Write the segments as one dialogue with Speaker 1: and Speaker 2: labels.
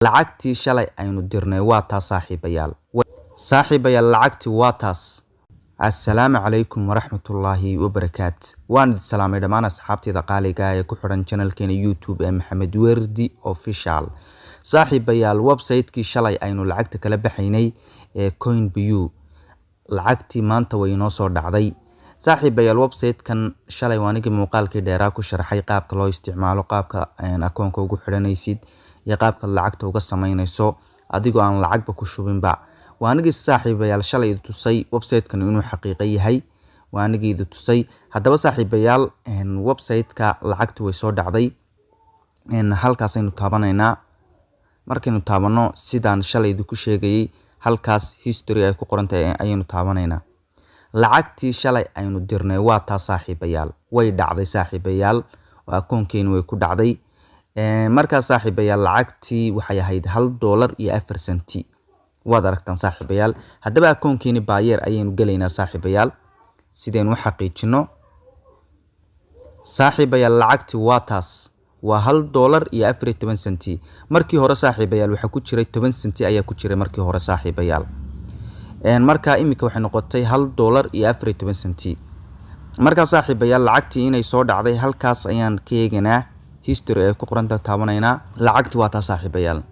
Speaker 1: lacagtii shalay aynu dirnay waa taas saaxiibayaal lacagtii waa taas. Assalaamu calaykum waraxmatullaahi wabarakaatu. Waan idin salaamay dhammaan asxaabtayda qaaliga ah ee ku xiran channelkeena YouTube ee Maxamed Wardi Official. Saaxiibayaal website-kii shalay aynu lacagta kala baxaynay ee CoinBU lacagtii maanta way inoo soo dhacday. Saaxiibayaal website-kan shalay waanigi muuqaalkii dheeraa ku sharaxay qaabka loo isticmaalo, qaabka akoonka ugu xiranaysid iyo qaabka lacagta uga samaynayso adigoo aan lacagba ku shubinba. waanigi saaxiibayaal shalay tusay website-kan inuu xaqiiqo yahay. waanigi tusay haddaba saaxiibayaal website-ka lacagtu way soo dhacday. halkaas aynu taabanaynaa. markaynu taabano sidaan shalay ku sheegayay halkaas history ay ku qoran tahay ayaynu taabanaynaa. lacagtii shalay aynu dirnay waa taas saaxiibayaal. way dhacday saaxiibayaal oo akoonkeenu way ku dhacday. markaas saaxiibayaal lacagtii waxay ahayd $1.04. waad aragtaan saaxiibayaal. haddaba akoonkeeni baayer ayaynu gelaynaa saaxiibayaal sideen u xaqiijino. saaxiibayaal lacagtii waa taas waa $1.14. markii hore saaxiibayaal waxa ku jiray 10 senti ayaa ku jiray markii hore saaxiibayaal. marka imika waxay noqotay $1.14. marka saaxiibayaal lacagtii inay soo dhacday halkaas ayaan ka eeganaa history ay ku qoran tahay taabanaynaa. lacagtii waa taas saaxiibayaal.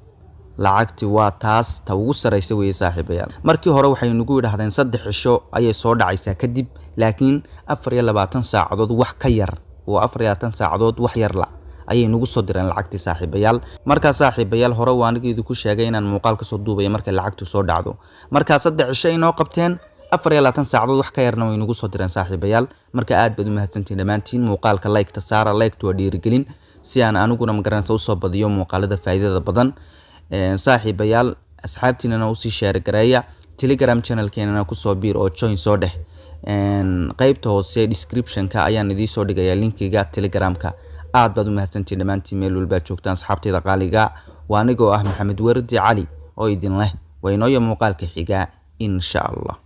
Speaker 1: lacagtii waa taas ta ugu sareysa weeye saaxiibayaal. markii hore waxay nagu yiraahdeen 3 cisho ayay soo dhacaysaa kadib, laakiin 24 saacadood wax ka yar oo 24 saacadood wax yar la ayay nagu soo direen lacagtii saaxiibayaal. marka saaxiibayaal hore waanigeedu ku sheegay inaan muuqaal ka soo duubay markay lacagtu soo dhacdo. marka 3 cisho inoo qabteen 24 saacadood wax ka yarna way nagu soo direen saaxiibayaal. marka aad baad u mahadsantiin dhamaantiin. muuqaalka like ta saara, like waa dhiirigelin si aan aniguna magaranaysa u soo badiyo muuqaalada faa'iidada badan. saaxiibayaal asxaabtiina u sii share gareeya. Telegram channel-keena ku soo biir oo join soo dheh. qaybta hoose description-ka ayaan idin soo dhigayaa linkiga Telegram-ka. aad baad u mahadsantiin dhamaantiin meel walba joogtaan asxaabtayda qaaliga. waa anigoo ah Maxamed Wardi Cali oo idin leh waynooyo muuqaalka xiga insha Allah.